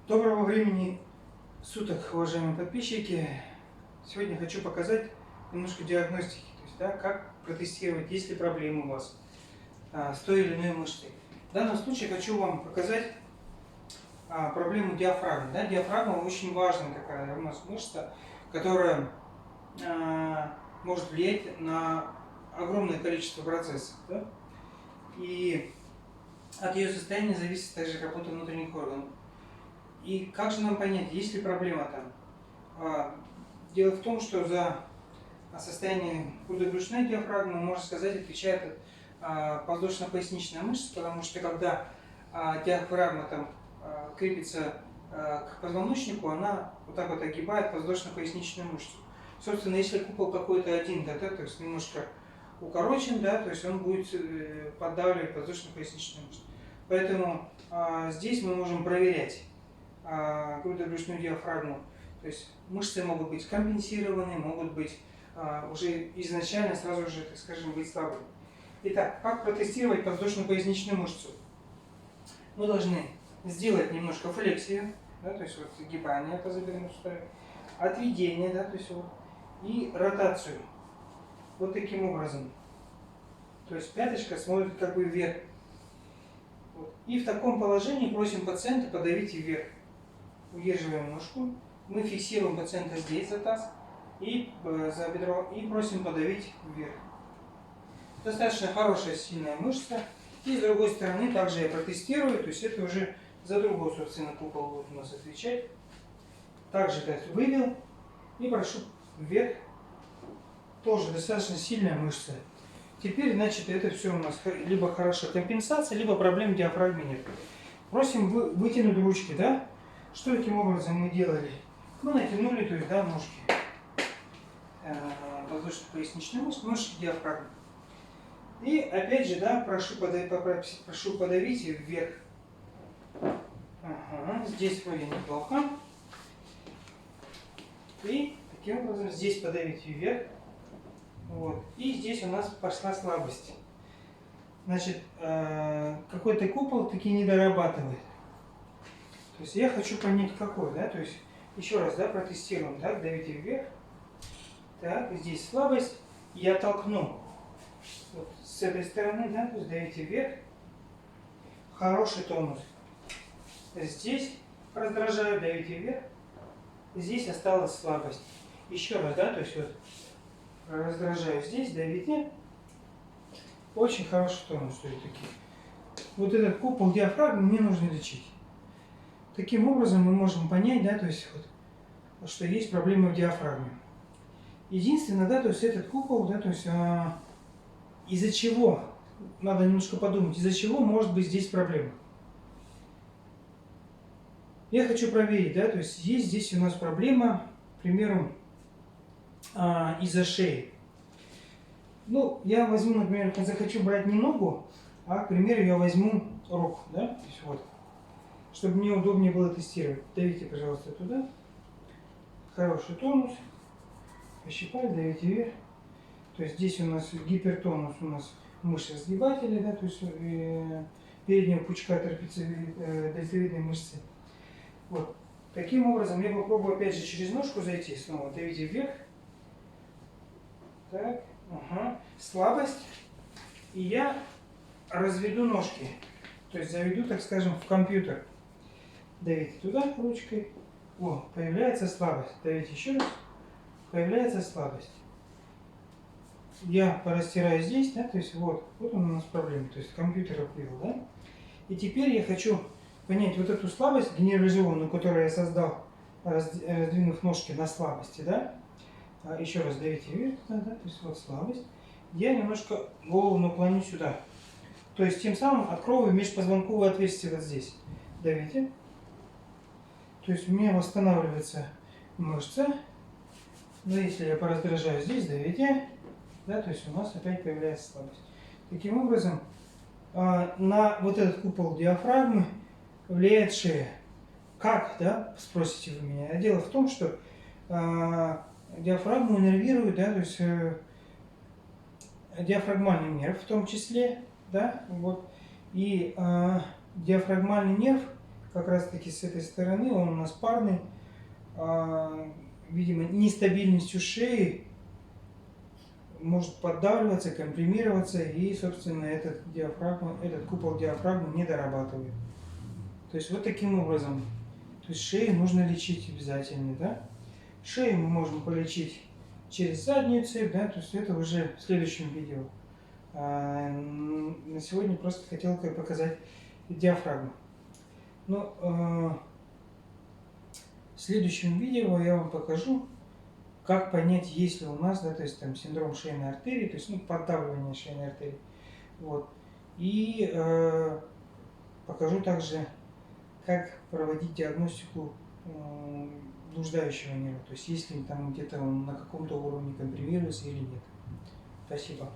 Доброго времени суток, уважаемые подписчики. Сегодня хочу показать немножко диагностики, то есть, да, как протестировать, есть ли проблемы у вас с той или иной мышцей. В данном случае хочу вам показать проблему диафрагмы. Да? Диафрагма очень важная такая у нас мышца, которая может влиять на огромное количество процессов. Да? И от ее состояния зависит также работа внутренних органов. И как же нам понять, есть ли проблема там? Дело в том, что за состояние грудобрюшной диафрагмы, можно сказать, отвечает подвздошно-поясничная мышца, потому что когда диафрагма там крепится к позвоночнику, она вот так вот огибает подвздошно-поясничную мышцу. Собственно, если купол какой-то один, да, то есть немножко укорочен, да, то есть он будет поддавливать подвздошно-поясничную мышцу. Поэтому здесь мы можем проверять грудобрюшную диафрагму. То есть мышцы могут быть компенсированы, могут быть уже изначально сразу же, так скажем, быть слабыми. Итак, как протестировать подвздошно-поясничную мышцу? Мы должны сделать немножко флексию, да, то есть вот загибание тазобедренной суставы, отведение, да, то есть вот, и ротацию. Вот таким образом. То есть пяточка смотрит как бы вверх. Вот. И в таком положении просим пациента подавить вверх. Удерживаем ножку, мы фиксируем пациента здесь за таз и за бедро и просим подавить вверх. Достаточно хорошая сильная мышца. И с другой стороны также я протестирую, то есть это уже за другой, собственно, купол будет у нас отвечать. Также вывел и прошу вверх. Тоже достаточно сильная мышца. Теперь, значит, это все у нас либо хорошая компенсация, либо проблем диафрагмы нет. Просим вытянуть ручки, да? Что таким образом мы делали? Мы натянули, то есть, да, ножки подвздошно-поясничной мышцы, ножки диафрагмы. И опять же, да, прошу подавить вверх. Ага, здесь вроде неплохо. И таким образом здесь подавить вверх. Вот. И здесь у нас пошла слабость. Значит, какой-то купол таки не дорабатывает. То есть я хочу понять, какой, да, то есть еще раз, да, протестируем, так, давите вверх, так, здесь слабость, я толкну вот с этой стороны, да, то есть давите вверх, хороший тонус, здесь раздражаю, давите вверх, здесь осталась слабость, еще раз, да, то есть вот раздражаю здесь, давите, очень хороший тонус все-таки. Вот этот купол диафрагмы мне нужно лечить. Таким образом мы можем понять, да, то есть вот, что есть проблемы в диафрагме. Единственное, да, то есть этот купол, да, то есть из-за чего, надо немножко подумать, из-за чего может быть здесь проблема. Я хочу проверить, да, то есть есть здесь у нас проблема, к примеру, из-за шеи. Ну, я возьму, например, захочу брать не ногу, а, к примеру, я возьму руку, да, то есть вот. Чтобы мне удобнее было тестировать. Давите, пожалуйста, туда. Хороший тонус. Пощипать, давите вверх. То есть здесь у нас гипертонус, у нас мышцы сгибателя, да, то есть переднего пучка дельтовидной мышцы. Вот. Таким образом я попробую опять же через ножку зайти снова. Давите вверх. Так, ага. Слабость. И я разведу ножки. То есть заведу, так скажем, в компьютер. Давите туда ручкой. О, появляется слабость. Давите еще раз. Появляется слабость. Я порастираю здесь, да, то есть вот он у нас проблема. То есть компьютер открыл, да. И теперь я хочу понять вот эту слабость генерализованную, которую я создал, раздвинув ножки на слабости, да. Еще раз давите вверх, да, то есть вот слабость. Я немножко голову наклоню сюда. То есть тем самым открою межпозвонковое отверстие вот здесь. Давите. То есть у меня восстанавливается мышца. Но если я пораздражаю здесь, давите, да, то есть у нас опять появляется слабость. Таким образом, на вот этот купол диафрагмы влияет шея. Как, да, спросите вы меня? Дело в том, что диафрагму иннервирует, да, то есть диафрагмальный нерв в том числе, да, вот. И диафрагмальный нерв как раз таки с этой стороны, он у нас парный, видимо, нестабильностью шеи может поддавливаться, компримироваться, и, собственно, этот купол диафрагмы не дорабатывает. То есть вот таким образом. То есть шею нужно лечить обязательно, да? Шею мы можем полечить через заднюю цепь, да, то есть это уже в следующем видео. На сегодня просто хотел показать диафрагму. Но в следующем видео я вам покажу, как понять, есть ли у нас, да, то есть там синдром шейной артерии, то есть поддавливание шейной артерии. Вот. И покажу также, как проводить диагностику блуждающего нерва, то есть если там где-то он на каком-то уровне компримируется или нет. Спасибо.